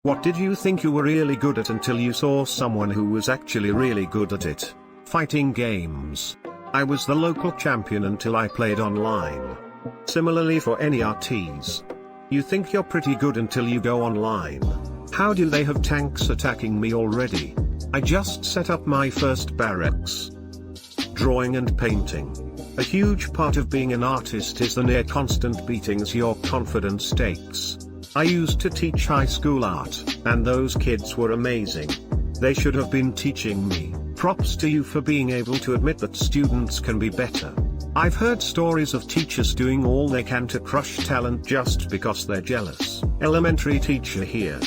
What did you think you were really good at until you saw someone who was actually really good at it? Fighting games. I was the local champion until I played online. Similarly for NERTs. You think you're pretty good until you go online. How do they have tanks attacking me already? I just set up my first barracks. Drawing and painting. A huge part of being an artist is the near constant beatings your confidence takes. I used to teach high school art, and those kids were amazing. They should have been teaching me. Props to you for being able to admit that students can be better. I've heard stories of teachers doing all they can to crush talent just because they're jealous. Elementary teacher here.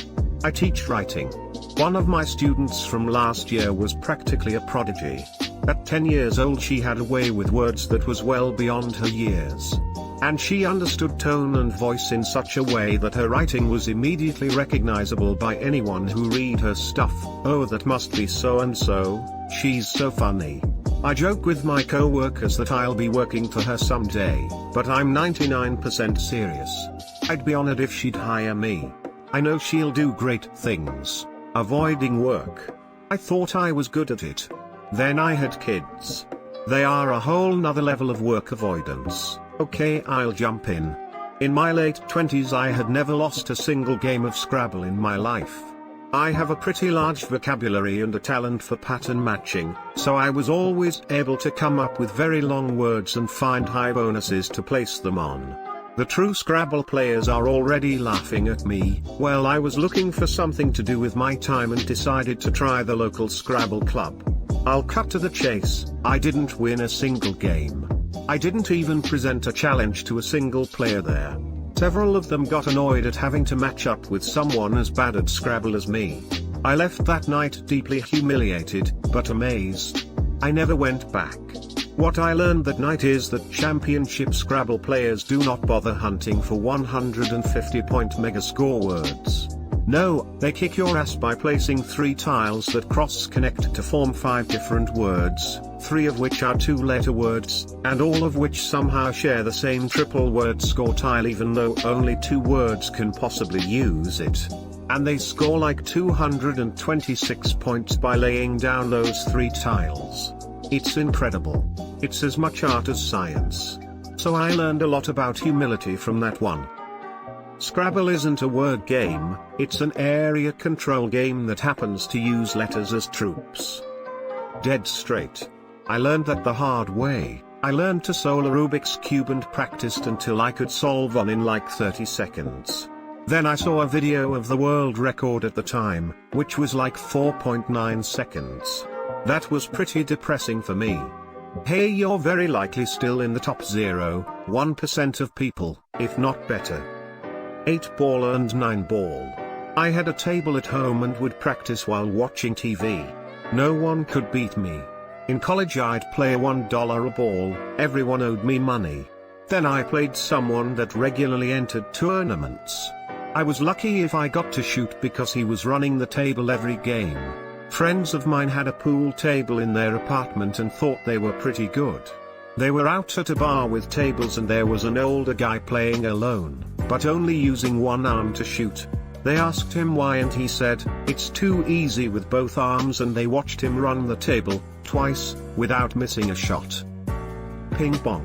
I teach writing. One of my students from last year was practically a prodigy. At 10 years old she had a way with words that was well beyond her years. And she understood tone and voice in such a way that her writing was immediately recognizable by anyone who read her stuff. Oh, that must be so and so, she's so funny. I joke with my co-workers that I'll be working for her someday, but I'm 99% serious. I'd be honored if she'd hire me. I know she'll do great things. Avoiding work. I thought I was good at it. Then I had kids. They are a whole nother level of work avoidance. Okay, I'll jump in. In my late 20s I had never lost a single game of Scrabble in my life. I have a pretty large vocabulary and a talent for pattern matching, so I was always able to come up with very long words and find high bonuses to place them on. The true Scrabble players are already laughing at me. Well, I was looking for something to do with my time and decided to try the local Scrabble club. I'll cut to the chase. I didn't win a single game. I didn't even present a challenge to a single player there. Several of them got annoyed at having to match up with someone as bad at Scrabble as me. I left that night deeply humiliated, but amazed. I never went back. What I learned that night is that championship Scrabble players do not bother hunting for 150-point megascore words. No, they kick your ass by placing 3 tiles that cross-connect to form 5 different words, 3 of which are 2-letter words, and all of which somehow share the same triple word score tile even though only 2 words can possibly use it. And they score like 226 points by laying down those 3 tiles. It's incredible. It's as much art as science. So I learned a lot about humility from that one. Scrabble isn't a word game, it's an area control game that happens to use letters as troops. Dead straight. I learned that the hard way. I learned to solve a Rubik's Cube and practiced until I could solve one in like 30 seconds. Then I saw a video of the world record at the time, which was like 4.9 seconds. That was pretty depressing for me. Hey, you're very likely still in the top 0.1% of people, if not better. 8-ball and 9-ball. I had a table at home and would practice while watching TV. No one could beat me. In college I'd play $1 a ball, everyone owed me money. Then I played someone that regularly entered tournaments. I was lucky if I got to shoot because he was running the table every game. Friends of mine had a pool table in their apartment and thought they were pretty good. They were out at a bar with tables and there was an older guy playing alone, but only using one arm to shoot. They asked him why and he said, "It's too easy with both arms," and they watched him run the table, twice, without missing a shot. Ping pong.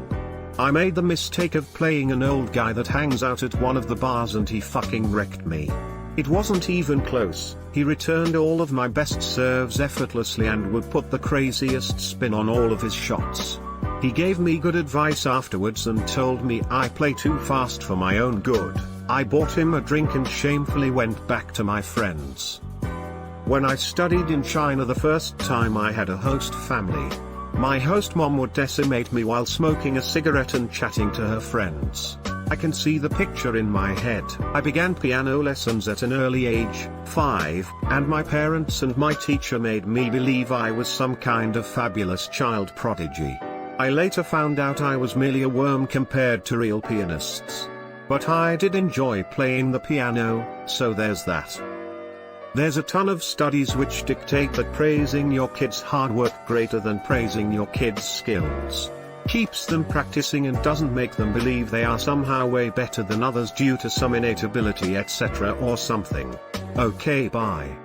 I made the mistake of playing an old guy that hangs out at one of the bars and he fucking wrecked me. It wasn't even close. He returned all of my best serves effortlessly and would put the craziest spin on all of his shots. He gave me good advice afterwards and told me I play too fast for my own good. I bought him a drink and shamefully went back to my friends. When I studied in China the first time I had a host family. My host mom would decimate me while smoking a cigarette and chatting to her friends. I can see the picture in my head. I began piano lessons at an early age, 5, and my parents and my teacher made me believe I was some kind of fabulous child prodigy. I later found out I was merely a worm compared to real pianists. But I did enjoy playing the piano, so there's that. There's a ton of studies which dictate that praising your kids' hard work greater than praising your kids' skills keeps them practicing and doesn't make them believe they are somehow way better than others due to some innate ability etc. or something. Okay, bye.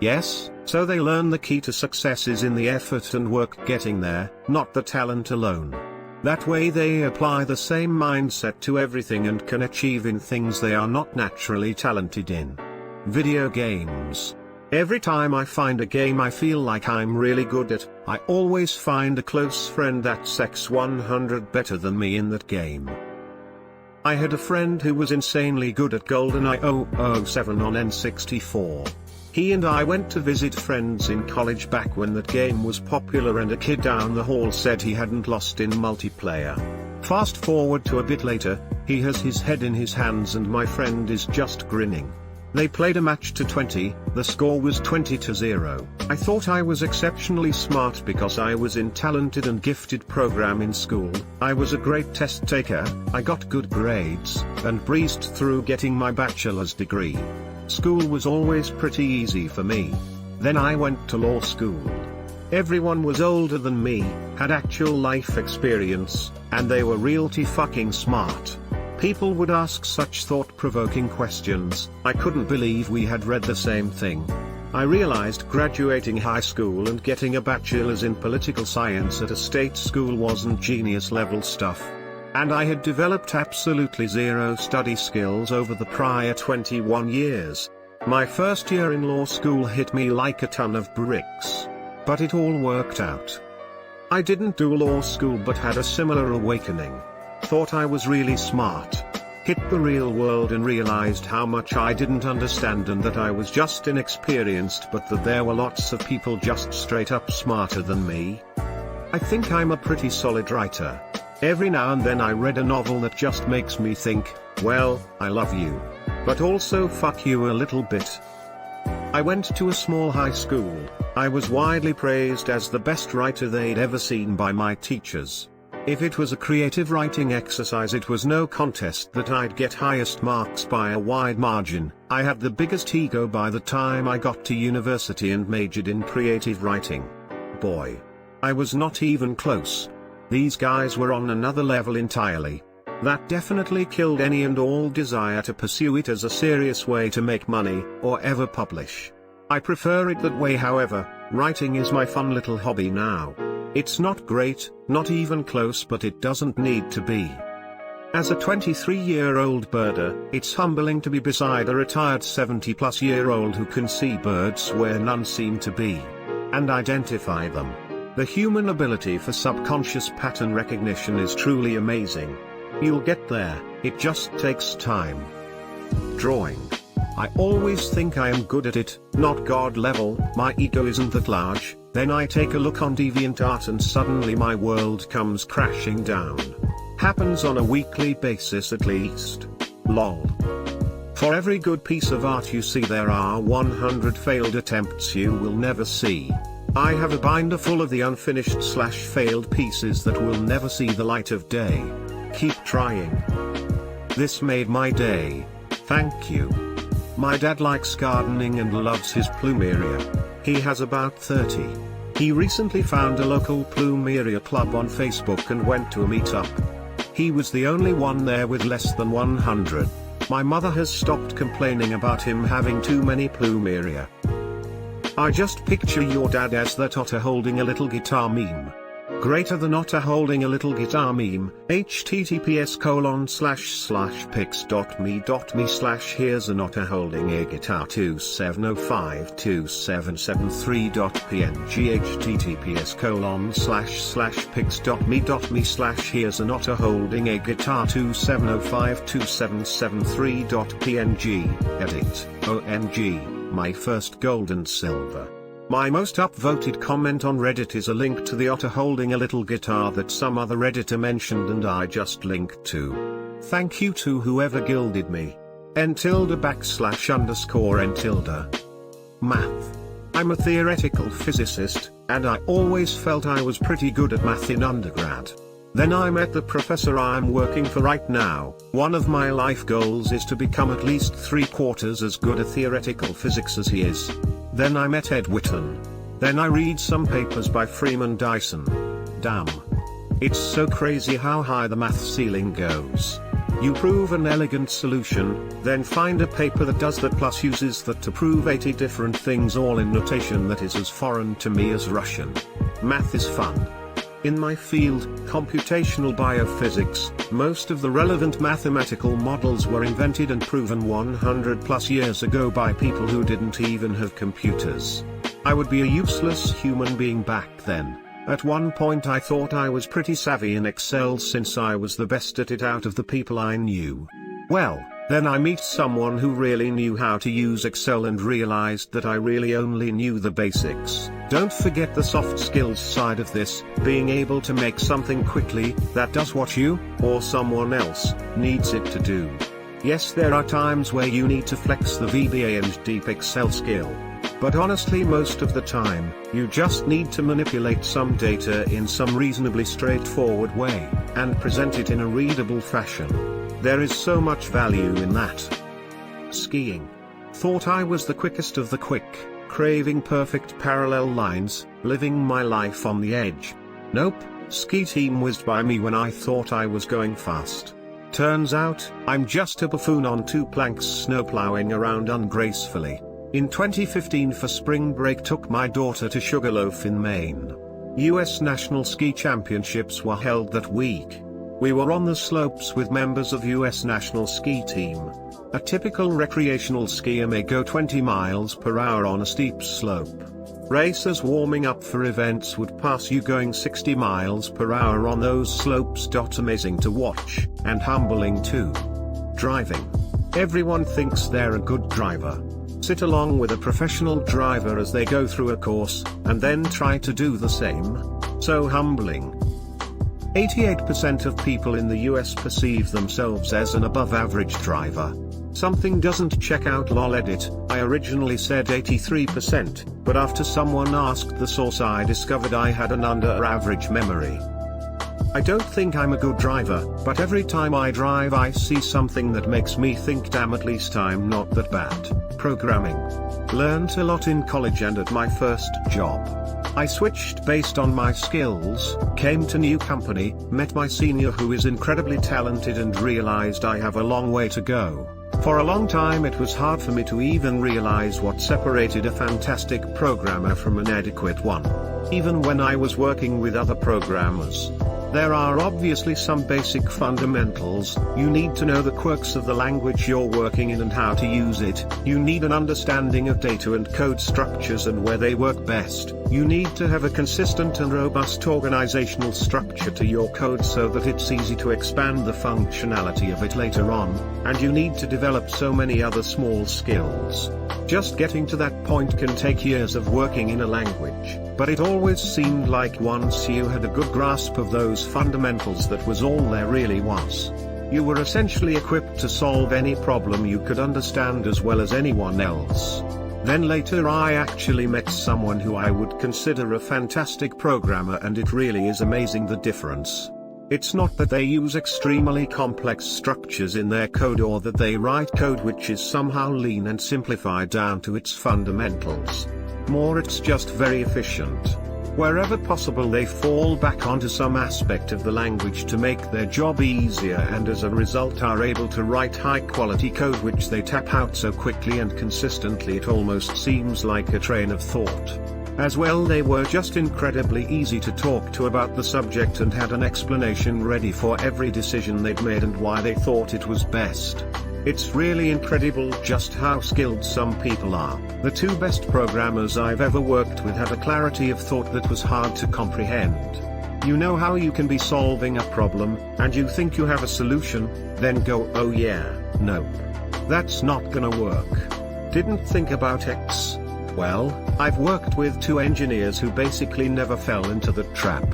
Yes, so they learn the key to success is in the effort and work getting there, not the talent alone. That way they apply the same mindset to everything and can achieve in things they are not naturally talented in. Video games. Every time I find a game I feel like I'm really good at, I always find a close friend that's X100 better than me in that game. I had a friend who was insanely good at GoldenEye 007 on N64. He and I went to visit friends in college back when that game was popular, and a kid down the hall said he hadn't lost in multiplayer. Fast forward to a bit later, he has his head in his hands and my friend is just grinning. They played a match to 20, the score was 20-0. I thought I was exceptionally smart because I was in talented and gifted program in school, I was a great test taker, I got good grades, and breezed through getting my bachelor's degree. School was always pretty easy for me. Then I went to law school. Everyone was older than me, had actual life experience, and they were realty fucking smart. People would ask such thought-provoking questions, I couldn't believe we had read the same thing. I realized graduating high school and getting a bachelor's in political science at a state school wasn't genius-level stuff. And I had developed absolutely zero study skills over the prior 21 years. My first year in law school hit me like a ton of bricks. But it all worked out. I didn't do law school but had a similar awakening. Thought I was really smart. Hit the real world and realized how much I didn't understand and that I was just inexperienced, but that there were lots of people just straight up smarter than me. I think I'm a pretty solid writer. Every now and then I read a novel that just makes me think, well, I love you. But also fuck you a little bit. I went to a small high school. I was widely praised as the best writer they'd ever seen by my teachers. If it was a creative writing exercise, it was no contest that I'd get highest marks by a wide margin. I had the biggest ego by the time I got to university and majored in creative writing. Boy, I was not even close. These guys were on another level entirely. That definitely killed any and all desire to pursue it as a serious way to make money, or ever publish. I prefer it that way. However, writing is my fun little hobby now. It's not great, not even close, but it doesn't need to be. As a 23-year-old birder, it's humbling to be beside a retired 70-plus-year-old who can see birds where none seem to be, and identify them. The human ability for subconscious pattern recognition is truly amazing. You'll get there, it just takes time. Drawing. I always think I am good at it, not God level, my ego isn't that large. Then I take a look on DeviantArt and suddenly my world comes crashing down. Happens on a weekly basis at least. Lol. For every good piece of art you see, there are 100 failed attempts you will never see. I have a binder full of the unfinished/failed pieces that will never see the light of day. Keep trying. This made my day. Thank you. My dad likes gardening and loves his plumeria. He has about 30. He recently found a local plumeria club on Facebook and went to a meetup. He was the only one there with less than 100. My mother has stopped complaining about him having too many plumeria. I just picture your dad as that otter holding a little guitar meme. Greater than otter holding a little guitar meme. https://pics.me.me/ here's an otter holding a guitar 27052773.png https://pics.me.me/ here's an otter holding a guitar 27052773.png. Edit. OMG. My first gold and silver. My most upvoted comment on Reddit is a link to the otter holding a little guitar that some other Redditor mentioned and I just linked to. Thank you to whoever gilded me. n__n_. Math. I'm a theoretical physicist, and I always felt I was pretty good at math in undergrad. Then I met the professor I'm working for right now. One of my life goals is to become at least 3/4 as good at theoretical physics as he is. Then I met Ed Witten. Then I read some papers by Freeman Dyson. Damn. It's so crazy how high the math ceiling goes. You prove an elegant solution, then find a paper that does that plus uses that to prove 80 different things, all in notation that is as foreign to me as Russian. Math is fun. In my field, computational biophysics, most of the relevant mathematical models were invented and proven 100 plus years ago by people who didn't even have computers. I would be a useless human being back then. At one point I thought I was pretty savvy in Excel since I was the best at it out of the people I knew. Well, then I meet someone who really knew how to use Excel and realized that I really only knew the basics. Don't forget the soft skills side of this, being able to make something quickly that does what you, or someone else, needs it to do. Yes, there are times where you need to flex the VBA and deep Excel skill. But honestly, most of the time, you just need to manipulate some data in some reasonably straightforward way, and present it in a readable fashion. There is so much value in that. Skiing. Thought I was the quickest of the quick, craving perfect parallel lines, living my life on the edge. Nope, ski team whizzed by me when I thought I was going fast. Turns out, I'm just a buffoon on two planks snowplowing around ungracefully. In 2015 for spring break took my daughter to Sugarloaf in Maine. US National Ski Championships were held that week. We were on the slopes with members of US National Ski Team. A typical recreational skier may go 20 miles per hour on a steep slope. Racers warming up for events would pass you going 60 miles per hour on those slopes. Amazing to watch, and humbling too. Driving. Everyone thinks they're a good driver. Sit along with a professional driver as they go through a course, and then try to do the same. So humbling. 88% of people in the US perceive themselves as an above-average driver. Something doesn't check out, lol. Edit, I originally said 83%, but after someone asked the source I discovered I had an under-average memory. I don't think I'm a good driver, but every time I drive I see something that makes me think, damn, at least I'm not that bad. Programming. Learned a lot in college and at my first job. I switched based on my skills, came to new company, met my senior who is incredibly talented and realized I have a long way to go. For a long time it was hard for me to even realize what separated a fantastic programmer from an adequate one. Even when I was working with other programmers. There are obviously some basic fundamentals. You need to know the quirks of the language you're working in and how to use it. You need an understanding of data and code structures and where they work best. You need to have a consistent and robust organizational structure to your code so that it's easy to expand the functionality of it later on. And you need to develop so many other small skills. Just getting to that point can take years of working in a language. But it always seemed like once you had a good grasp of those fundamentals, that was all there really was. You were essentially equipped to solve any problem you could understand as well as anyone else. Then later I actually met someone who I would consider a fantastic programmer, and it really is amazing the difference. It's not that they use extremely complex structures in their code or that they write code which is somehow lean and simplified down to its fundamentals. More, it's just very efficient. Wherever possible they fall back onto some aspect of the language to make their job easier, and as a result are able to write high quality code which they tap out so quickly and consistently it almost seems like a train of thought. As well, they were just incredibly easy to talk to about the subject and had an explanation ready for every decision they'd made and why they thought it was best. It's really incredible just how skilled some people are. The two best programmers I've ever worked with have a clarity of thought that was hard to comprehend. You know how you can be solving a problem, and you think you have a solution, then go, oh yeah, nope. That's not gonna work. Didn't think about X. Well, I've worked with two engineers who basically never fell into the trap.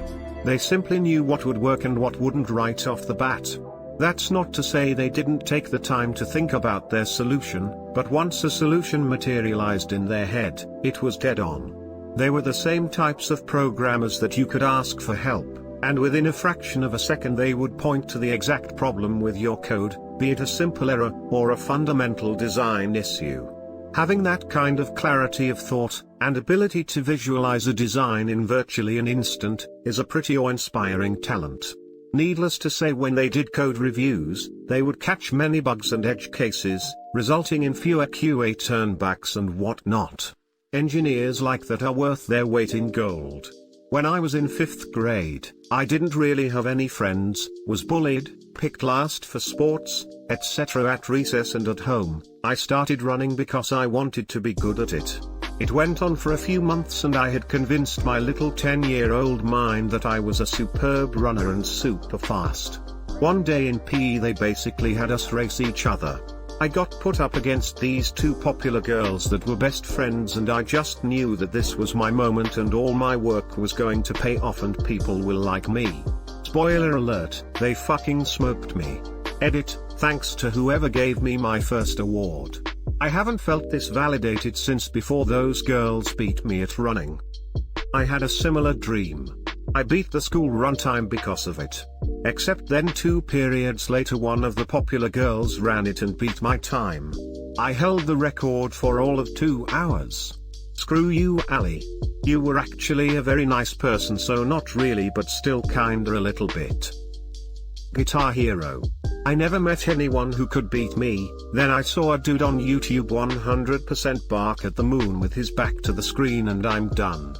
They simply knew what would work and what wouldn't right off the bat. That's not to say they didn't take the time to think about their solution, but once a solution materialized in their head, it was dead on. They were the same types of programmers that you could ask for help, and within a fraction of a second they would point to the exact problem with your code, be it a simple error, or a fundamental design issue. Having that kind of clarity of thought, and ability to visualize a design in virtually an instant, is a pretty awe-inspiring talent. Needless to say, when they did code reviews, they would catch many bugs and edge cases, resulting in fewer QA turnbacks and whatnot. Engineers like that are worth their weight in gold. When I was in 5th grade, I didn't really have any friends, was bullied, picked last for sports, etc. At recess and at home, I started running because I wanted to be good at it. It went on for a few months and I had convinced my little 10-year-old mind that I was a superb runner and super fast. One day in PE they basically had us race each other. I got put up against these two popular girls that were best friends and I just knew that this was my moment and all my work was going to pay off and people will like me. Spoiler alert, they fucking smoked me. Edit, thanks to whoever gave me my first award. I haven't felt this validated since before those girls beat me at running. I had a similar dream. I beat the school run time because of it. Except then 2 periods later one of the popular girls ran it and beat my time. I held the record for all of 2 hours. Screw you, Ali. You were actually a very nice person, so not really but still kinda a little bit. Guitar Hero. I never met anyone who could beat me, then I saw a dude on YouTube 100% bark at the moon with his back to the screen and I'm done.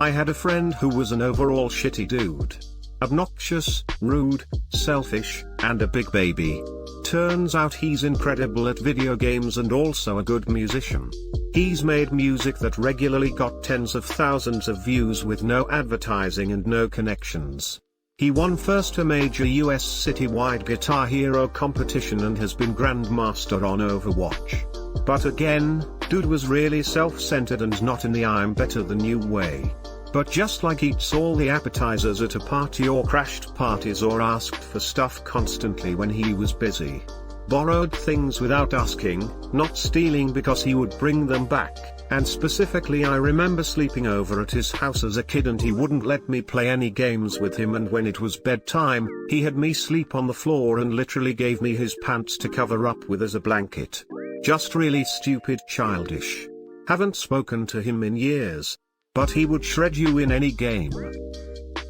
I had a friend who was an overall shitty dude. Obnoxious, rude, selfish, and a big baby. Turns out he's incredible at video games and also a good musician. He's made music that regularly got tens of thousands of views with no advertising and no connections. He won first a major US citywide Guitar Hero competition and has been Grandmaster on Overwatch. But again, dude was really self-centered and not in the I'm better than you way. But just like eats all the appetizers at a party or crashed parties or asked for stuff constantly when he was busy. Borrowed things without asking, not stealing because he would bring them back, and specifically I remember sleeping over at his house as a kid and he wouldn't let me play any games with him, and when it was bedtime, he had me sleep on the floor and literally gave me his pants to cover up with as a blanket. Just really stupid, childish. Haven't spoken to him in years. But he would shred you in any game.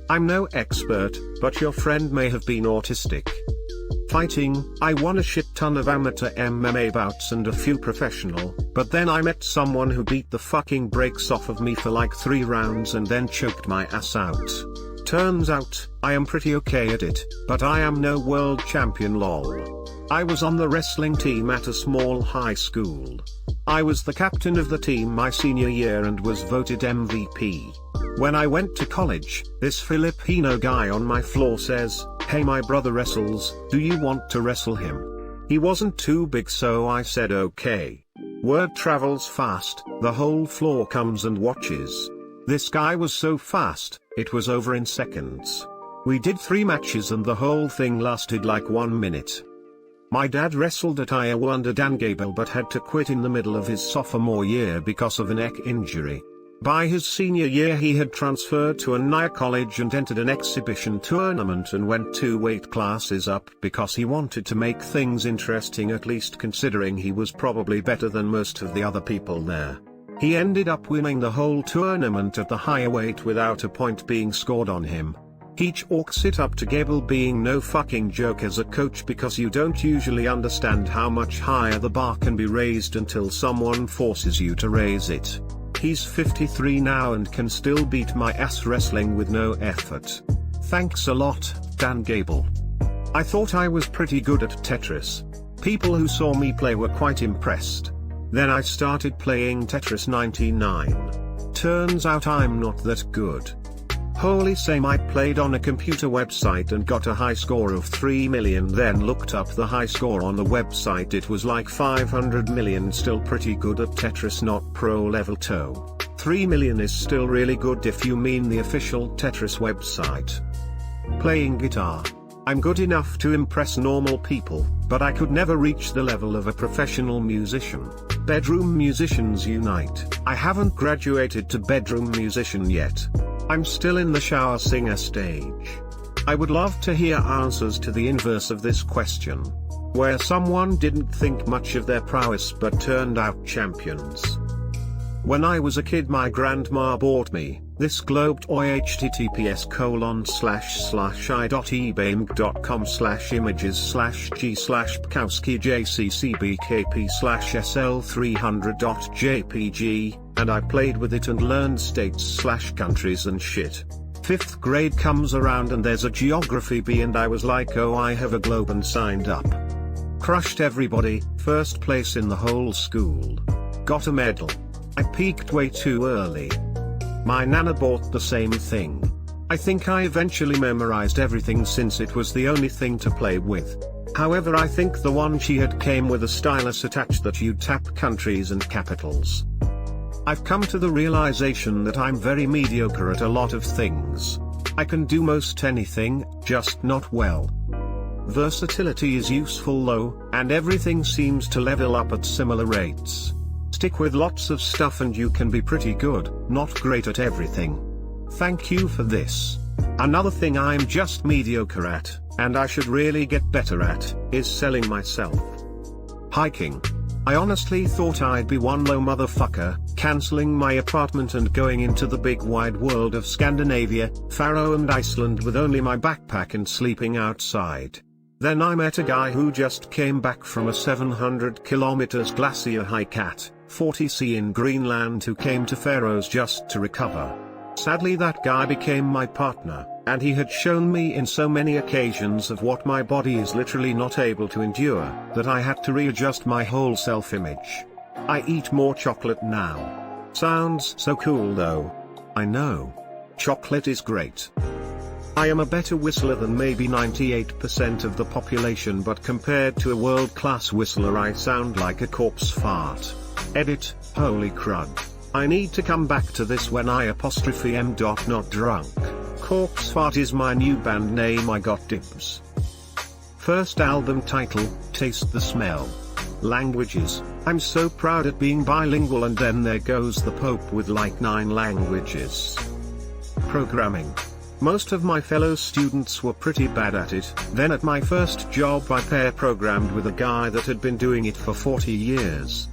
I'm no expert, but your friend may have been autistic. Fighting, I won a shit ton of amateur MMA bouts and a few professional, but then I met someone who beat the fucking brakes off of me for like 3 rounds and then choked my ass out. Turns out, I am pretty okay at it, but I am no world champion lol. I was on the wrestling team at a small high school. I was the captain of the team my senior year and was voted MVP. When I went to college, this Filipino guy on my floor says, "Hey, my brother wrestles, do you want to wrestle him?" He wasn't too big, so I said okay. Word travels fast, the whole floor comes and watches. This guy was so fast, it was over in seconds. We did 3 matches and the whole thing lasted like 1 minute. My dad wrestled at Iowa under Dan Gable but had to quit in the middle of his sophomore year because of a neck injury. By his senior year he had transferred to a near college and entered an exhibition tournament and went 2 weight classes up because he wanted to make things interesting, at least considering he was probably better than most of the other people there. He ended up winning the whole tournament at the higher weight without a point being scored on him. He chalks it up to Gable being no fucking joke as a coach because you don't usually understand how much higher the bar can be raised until someone forces you to raise it. He's 53 now and can still beat my ass wrestling with no effort. Thanks a lot, Dan Gable. I thought I was pretty good at Tetris. People who saw me play were quite impressed. Then I started playing Tetris 99. Turns out I'm not that good. Holy same, I played on a computer website and got a high score of 3 million, then looked up the high score on the website, it was like 500 million, still pretty good at Tetris, not pro level though. 3 million is still really good if you mean the official Tetris website. Playing guitar. I'm good enough to impress normal people, but I could never reach the level of a professional musician. Bedroom musicians unite. I haven't graduated to bedroom musician yet. I'm still in the shower singer stage. I would love to hear answers to the inverse of this question. Where someone didn't think much of their prowess but turned out champions. When I was a kid my grandma bought me this globe toy https://i.ebay.com/images/g/pkowski/jcb/sl300.jpg, and I played with it and learned states/countries and shit. 5th grade comes around and there's a geography bee and I was like, oh, I have a globe, and signed up. Crushed everybody, first place in the whole school. Got a medal. I peaked way too early. My nana bought the same thing. I think I eventually memorized everything since it was the only thing to play with. However, I think the one she had came with a stylus attached that you tap countries and capitals. I've come to the realization that I'm very mediocre at a lot of things. I can do most anything, just not well. Versatility is useful though, and everything seems to level up at similar rates. Stick with lots of stuff and you can be pretty good, not great at everything. Thank you for this. Another thing I'm just mediocre at, and I should really get better at, is selling myself. Hiking. I honestly thought I'd be one low motherfucker, cancelling my apartment and going into the big wide world of Scandinavia, Faroe and Iceland with only my backpack and sleeping outside. Then I met a guy who just came back from a 700 kilometers glacier hike at 40°C in Greenland who came to Faroes just to recover. Sadly that guy became my partner, and he had shown me in so many occasions of what my body is literally not able to endure, that I had to readjust my whole self-image. I eat more chocolate now. Sounds so cool though. I know. Chocolate is great. I am a better whistler than maybe 98% of the population, but compared to a world-class whistler I sound like a corpse fart. Edit, holy crud. I need to come back to this when I am not drunk. Corpse Fart is my new band name, I got dibs. First album title, Taste the Smell. Languages, I'm so proud at being bilingual, and then there goes the Pope with like 9 languages. Programming. Most of my fellow students were pretty bad at it, then at my first job I pair programmed with a guy that had been doing it for 40 years.